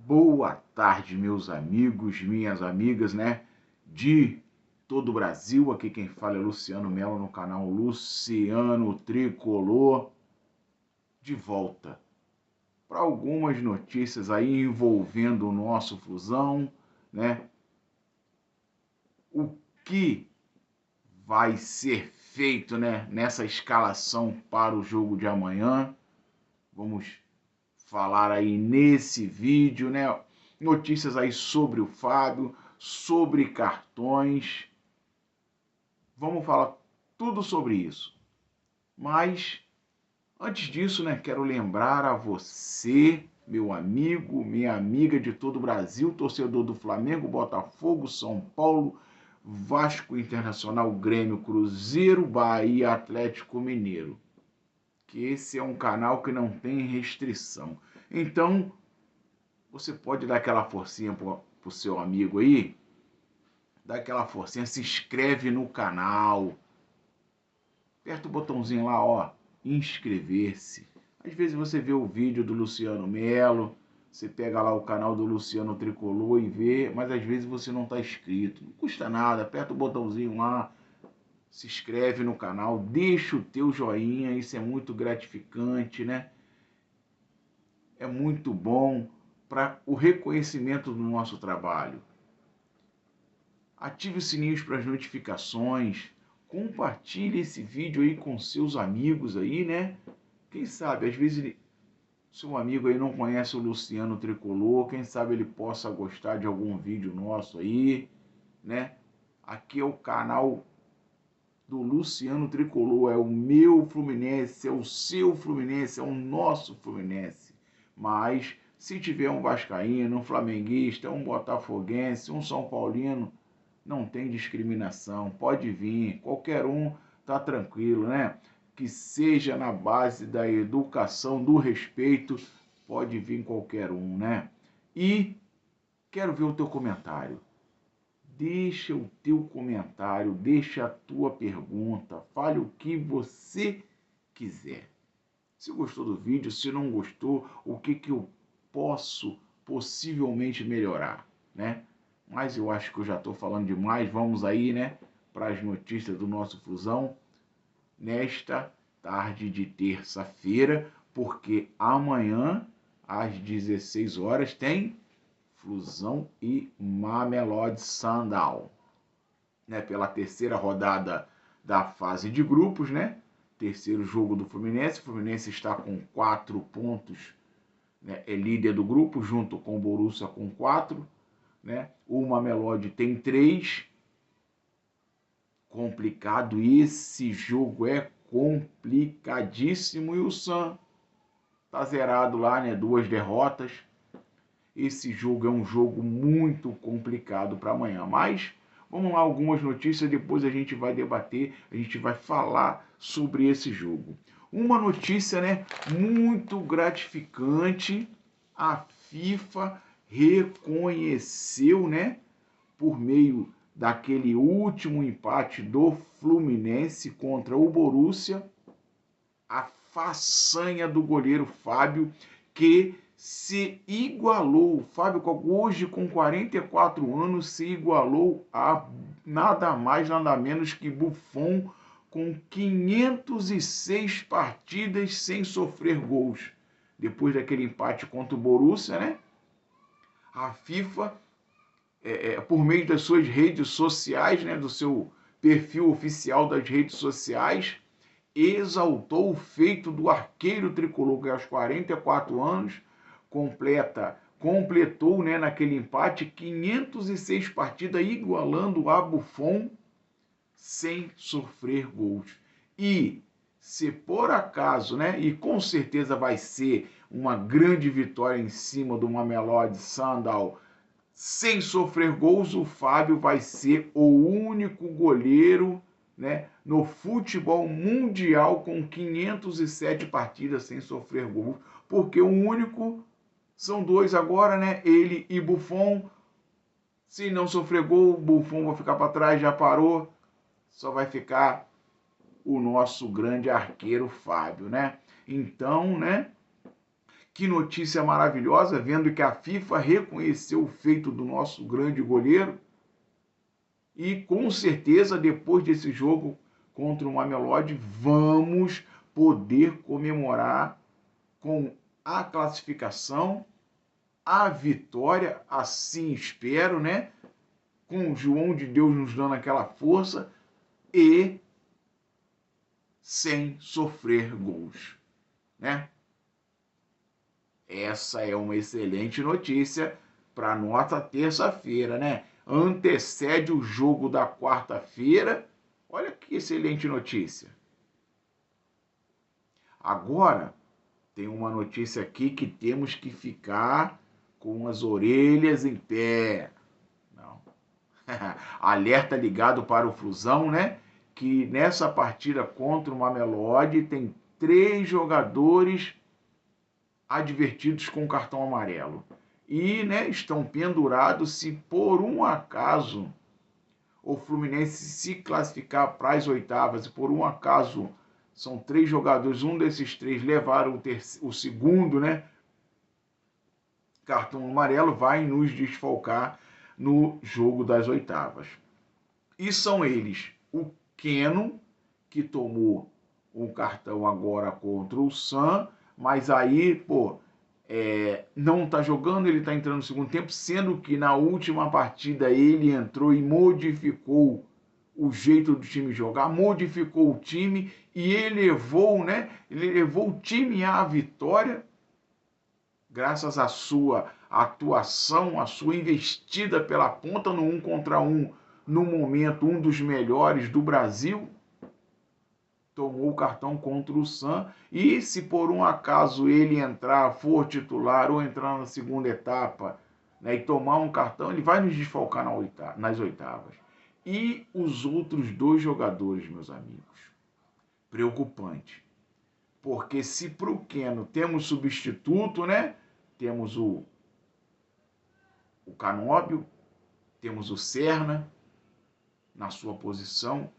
Boa tarde, meus amigos, minhas amigas, né? De todo o Brasil. Aqui quem fala é Luciano Melo no canal Luciano Tricolor. De volta para algumas notícias aí envolvendo o nosso Flusão, né? O que vai ser feito, né, nessa escalação para o jogo de amanhã? Vamos falar aí nesse vídeo, né? Notícias aí sobre o Fábio, sobre cartões. Vamos falar tudo sobre isso. Mas antes disso, né, quero lembrar a você, meu amigo, minha amiga de todo o Brasil, torcedor do Flamengo, Botafogo, São Paulo, Vasco Internacional, Grêmio, Cruzeiro, Bahia, Atlético Mineiro, que esse é um canal que não tem restrição. Então, você pode dar aquela forcinha pro seu amigo aí, dá aquela forcinha, se inscreve no canal, aperta o botãozinho lá, ó, inscrever-se. Às vezes você vê o vídeo do Luciano Melo, você pega lá o canal do Luciano Tricolor e vê, mas às vezes você não está inscrito. Não custa nada, aperta o botãozinho lá, se inscreve no canal, deixa o teu joinha, isso é muito gratificante, né? É muito bom para o reconhecimento do nosso trabalho. Ative os sininhos para as notificações, compartilhe esse vídeo aí com seus amigos aí, né? Quem sabe, às vezes seu amigo aí não conhece o Luciano Tricolor, quem sabe ele possa gostar de algum vídeo nosso aí, né? Aqui é o canal do Luciano Tricolor, é o meu Fluminense, é o seu Fluminense, é o nosso Fluminense. Mas se tiver um vascaíno, um flamenguista, um botafoguense, um são paulino, não tem discriminação, pode vir, qualquer um tá tranquilo, né? Que seja na base da educação, do respeito, pode vir qualquer um, né? E quero ver o teu comentário. Deixa o teu comentário, deixa a tua pergunta, fale o que você quiser. Se gostou do vídeo, se não gostou, o que eu posso possivelmente melhorar, né? Mas eu acho que eu já estou falando demais. Vamos aí, né, para as notícias do nosso Flusão nesta tarde de terça-feira, porque amanhã às 16 horas tem Flusão e Mamelodi Sundowns, né, pela terceira rodada da fase de grupos, né? Terceiro jogo do Fluminense. O Fluminense está com 4 pontos, né? É líder do grupo, junto com o Borussia com 4. Né? O Mamelodi tem 3. Complicado, esse jogo é complicadíssimo. E o Sam tá zerado lá, né? 2 derrotas. Esse jogo é um jogo muito complicado para amanhã. Mas vamos lá, algumas notícias, depois a gente vai debater, a gente vai falar sobre esse jogo. Uma notícia, né, muito gratificante, a FIFA reconheceu, né, por meio daquele último empate do Fluminense contra o Borussia, a façanha do goleiro Fábio, que se igualou. O Fábio, hoje com 44 anos, se igualou a nada mais, nada menos que Buffon, com 506 partidas sem sofrer gols. Depois daquele empate contra o Borussia, né? A FIFA, por meio das suas redes sociais, né, do seu perfil oficial das redes sociais, exaltou o feito do arqueiro tricolor, que aos 44 anos completou, né, naquele empate 506 partidas, igualando a Buffon sem sofrer gols. E se por acaso, né, e com certeza vai ser uma grande vitória em cima do Mamelodi Sundowns, sem sofrer gols, o Fábio vai ser o único goleiro, né, no futebol mundial com 507 partidas sem sofrer gols, porque o único são 2 agora, né, ele e Buffon. Se não sofrer gol, Buffon vai ficar para trás, já parou, só vai ficar o nosso grande arqueiro Fábio, né? Então, né, Que notícia maravilhosa, vendo que a FIFA reconheceu o feito do nosso grande goleiro. E com certeza, depois desse jogo contra o Mamelodi, vamos poder comemorar com a classificação, a vitória, assim espero, né? Com o João de Deus nos dando aquela força e sem sofrer gols, né? Essa é uma excelente notícia para nossa terça-feira, né? Antecede o jogo da quarta-feira. Olha que excelente notícia. Agora, tem uma notícia aqui que temos que ficar com as orelhas em pé. Não. Alerta ligado para o Flusão, né? Que nessa partida contra o Mamelodi tem 3 jogadores advertidos com cartão amarelo. E, né, estão pendurados se por um acaso o Fluminense se classificar para as oitavas e por um acaso são 3 jogadores, um desses 3 levaram o segundo, né, cartão amarelo, vai nos desfalcar no jogo das oitavas. E são eles o Keno, que tomou um cartão agora contra o Sam, mas aí, não está jogando, ele está entrando no segundo tempo, sendo que na última partida ele entrou e modificou o jeito do time jogar, modificou o time e elevou o time à vitória, graças à sua atuação, à sua investida pela ponta no 1 contra 1, no momento um dos melhores do Brasil. Tomou o cartão contra o Sam, e se por um acaso ele for titular ou entrar na segunda etapa, né, e tomar um cartão, ele vai nos desfalcar nas oitavas. E os outros 2 jogadores, meus amigos, preocupante, porque se para o Keno temos substituto, né, temos o Canóbio, temos o Serna na sua posição.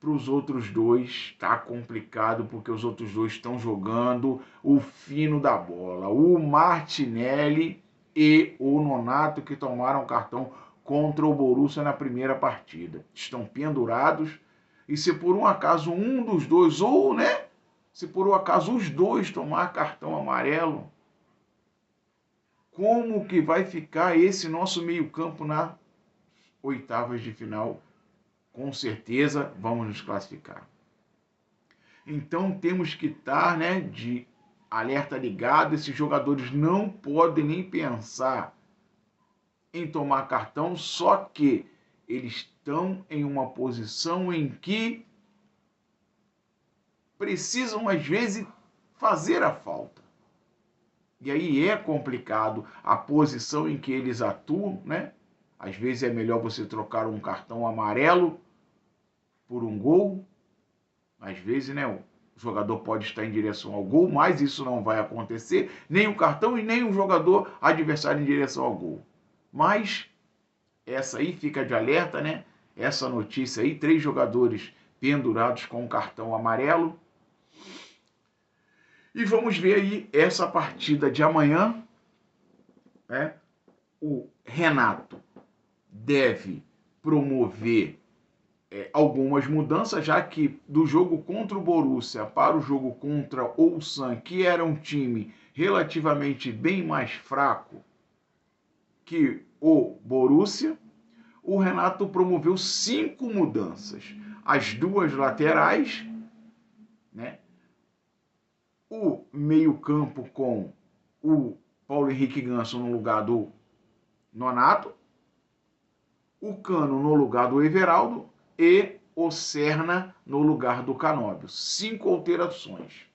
Para os outros 2 está complicado, porque os outros 2 estão jogando o fino da bola. O Martinelli e o Nonato, que tomaram cartão contra o Borussia na primeira partida. Estão pendurados, e se por um acaso um dos 2, ou, né, se por um acaso os 2 tomar cartão amarelo, como que vai ficar esse nosso meio-campo nas oitavas de final? Com certeza vamos nos classificar. Então temos que estar, né, de alerta ligado. Esses jogadores não podem nem pensar em tomar cartão, só que eles estão em uma posição em que precisam, às vezes, fazer a falta. E aí é complicado a posição em que eles atuam, né? Às vezes é melhor você trocar um cartão amarelo por um gol. Às vezes, né, o jogador pode estar em direção ao gol, mas isso não vai acontecer, nem o cartão e nem o jogador adversário em direção ao gol. Mas essa aí fica de alerta, né? Essa notícia aí, 3 jogadores pendurados com um cartão amarelo. E vamos ver aí essa partida de amanhã, né? O Renato deve promover algumas mudanças, já que do jogo contra o Borussia para o jogo contra o Ulsan, que era um time relativamente bem mais fraco que o Borussia, o Renato promoveu 5 mudanças. As 2 laterais, né? O meio-campo com o Paulo Henrique Ganso no lugar do Nonato, o Cano no lugar do Everaldo e o Serna no lugar do Canóbio. 5 alterações.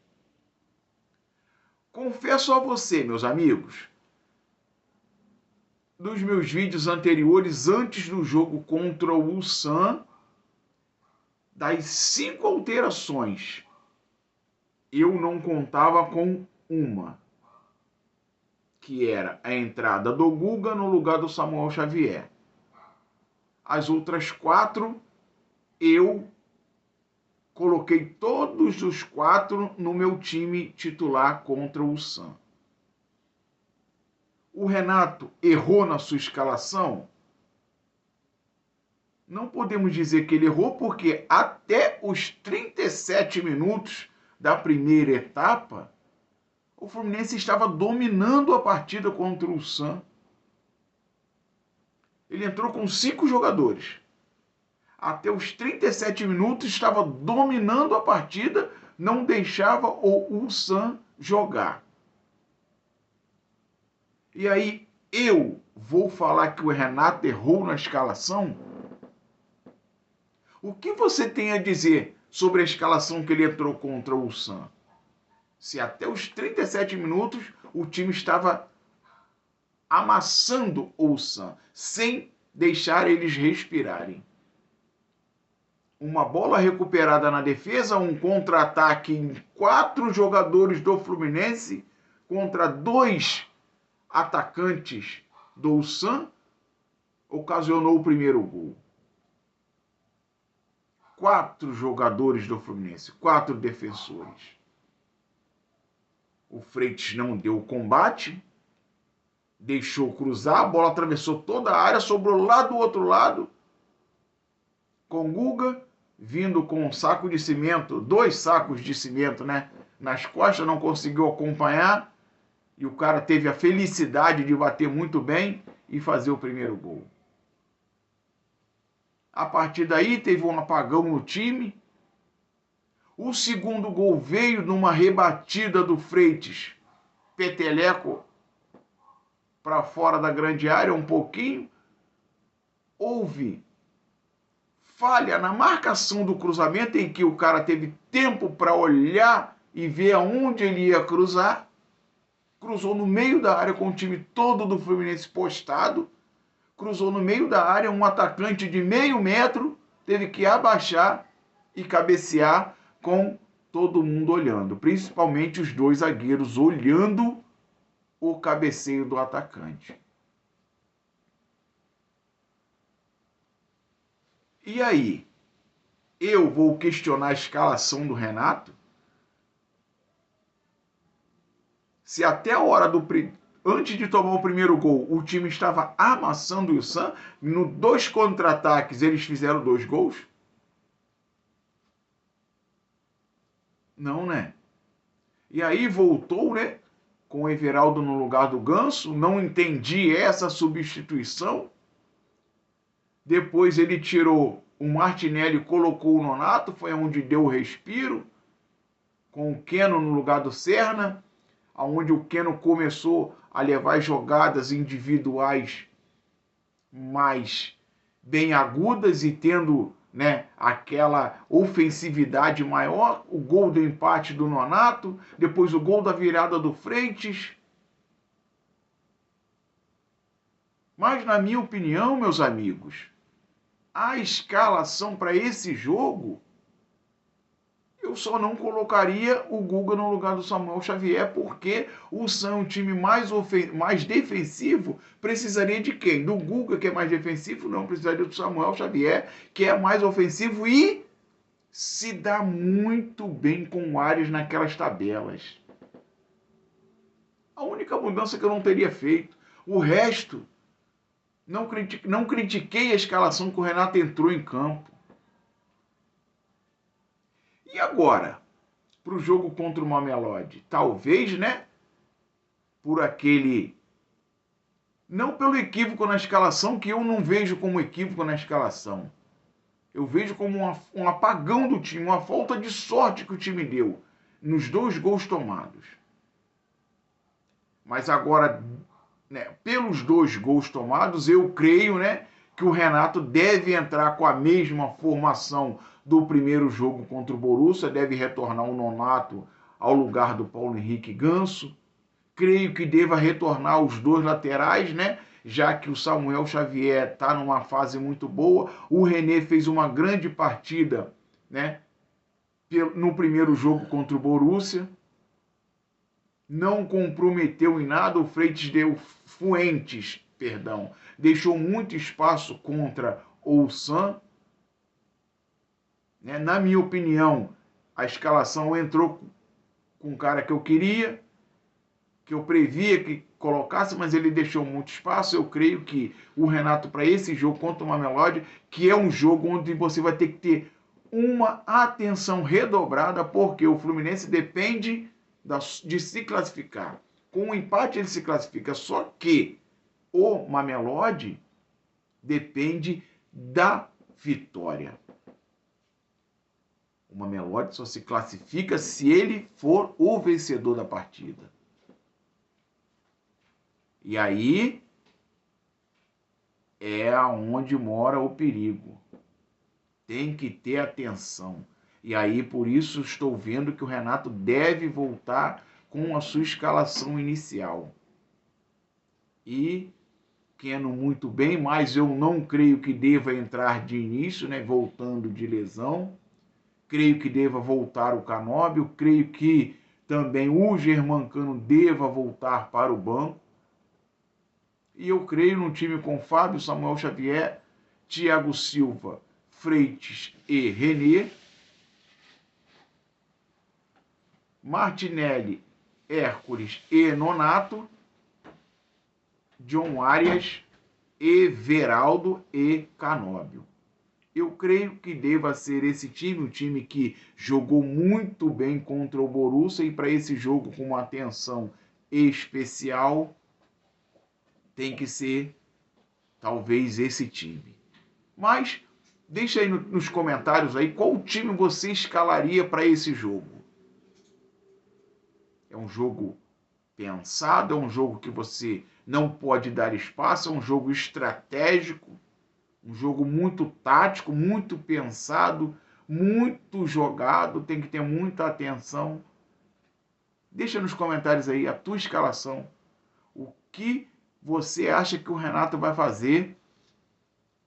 Confesso a você, meus amigos, dos meus vídeos anteriores, antes do jogo contra o Ulsan, das 5 alterações, eu não contava com uma, que era a entrada do Guga no lugar do Samuel Xavier. As outras 4, eu coloquei todos os 4 no meu time titular contra o Ulsan. o Renato errou na sua escalação? Não podemos dizer que ele errou, porque até os 37 minutos da primeira etapa, o Fluminense estava dominando a partida contra o Ulsan. Ele entrou com 5 jogadores. Até os 37 minutos estava dominando a partida, não deixava o Ulsan jogar. E aí eu vou falar que o Renato errou na escalação? O que você tem a dizer sobre a escalação que ele entrou contra o Ulsan? Se até os 37 minutos o time estava amassando o Ulsan, sem deixar eles respirarem. Uma bola recuperada na defesa, um contra-ataque em 4 jogadores do Fluminense contra 2 atacantes do Ulsan, ocasionou o primeiro gol. 4 jogadores do Fluminense, 4 defensores. O Freitas não deu o combate, deixou cruzar, a bola atravessou toda a área, sobrou lá do outro lado, com Guga, vindo com um saco de cimento, 2 sacos de cimento, né, nas costas, não conseguiu acompanhar, e o cara teve a felicidade de bater muito bem e fazer o primeiro gol. A partir daí teve um apagão no time. O segundo gol veio numa rebatida do Freitas, peteleco para fora da grande área um pouquinho. Houve falha na marcação do cruzamento, em que o cara teve tempo para olhar e ver aonde ele ia cruzar. Cruzou no meio da área com o time todo do Fluminense postado. Cruzou no meio da área, um atacante de meio metro teve que abaixar e cabecear com todo mundo olhando, principalmente os 2 zagueiros olhando o cabeceio do atacante. E aí, eu vou questionar a escalação do Renato? Se até a hora antes de tomar o primeiro gol, o time estava amassando o Ulsan, no 2 contra-ataques eles fizeram 2 gols? Não, né? E aí voltou, né, com o Everaldo no lugar do Ganso, não entendi essa substituição. Depois ele tirou o Martinelli e colocou o Nonato, foi onde deu o respiro, com o Keno no lugar do Serna, onde o Keno começou a levar jogadas individuais mais bem agudas e tendo, né, aquela ofensividade maior. O gol do empate do Nonato, depois o gol da virada do Freitas. Mas, na minha opinião, meus amigos, a escalação para esse jogo, eu só não colocaria o Guga no lugar do Samuel Xavier, porque o Ulsan é um time mais defensivo, precisaria de quem? Do Guga, que é mais defensivo? Não, precisaria do Samuel Xavier, que é mais ofensivo e se dá muito bem com o Arias naquelas tabelas. A única mudança que eu não teria feito. O resto, não critiquei a escalação que o Renato entrou em campo. E agora, para o jogo contra o Mamelodi? Talvez, né? Por aquele... Não pelo equívoco na escalação, que eu não vejo como equívoco na escalação. Eu vejo como um apagão do time, uma falta de sorte que o time deu nos 2 gols tomados. Mas agora, né, pelos 2 gols tomados, eu creio, né, que o Renato deve entrar com a mesma formação do primeiro jogo contra o Borussia, deve retornar o Nonato ao lugar do Paulo Henrique Ganso. Creio que deva retornar os 2 laterais, né? Já que o Samuel Xavier está numa fase muito boa. O René fez uma grande partida, né, no primeiro jogo contra o Borussia. Não comprometeu em nada. O Fuentes, deixou muito espaço contra o Ulsan. Na minha opinião, a escalação entrou com o cara que eu queria, que eu previa que colocasse, mas ele deixou muito espaço. Eu creio que o Renato, para esse jogo contra o Mamelodi, que é um jogo onde você vai ter que ter uma atenção redobrada, porque o Fluminense depende de se classificar. Com o empate ele se classifica, só que o Mamelodi depende da vitória. O Mamelodi só se classifica se ele for o vencedor da partida. E aí é aonde mora o perigo. Tem que ter atenção. E aí, por isso, estou vendo que o Renato deve voltar com a sua escalação inicial. E Keno muito bem, mas eu não creio que deva entrar de início, né, voltando de lesão. Creio que deva voltar o Canóbio, creio que também o Germancano deva voltar para o banco. E eu creio num time com Fábio, Samuel Xavier, Thiago Silva, Freitas e René, Martinelli, Hércules e Nonato, John Arias, Everaldo e Canóbio. Eu creio que deva ser esse time, um time que jogou muito bem contra o Borussia, e para esse jogo com uma atenção especial tem que ser talvez esse time. Mas deixa aí nos comentários aí qual time você escalaria para esse jogo. É um jogo pensado, é um jogo que você não pode dar espaço, é um jogo estratégico, um jogo muito tático, muito pensado, muito jogado, tem que ter muita atenção. Deixa nos comentários aí a tua escalação. O que você acha que o Renato vai fazer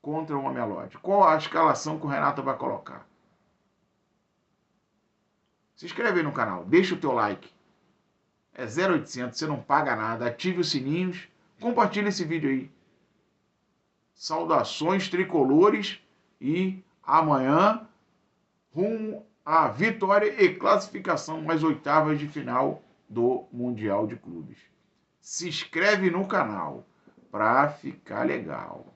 contra o Mamelodi? Qual a escalação que o Renato vai colocar? Se inscreve aí no canal, deixa o teu like. É 0800, você não paga nada. Ative os sininhos, compartilha esse vídeo aí. Saudações tricolores e amanhã rumo à vitória e classificação às oitavas de final do Mundial de Clubes. Se inscreve no canal para ficar legal.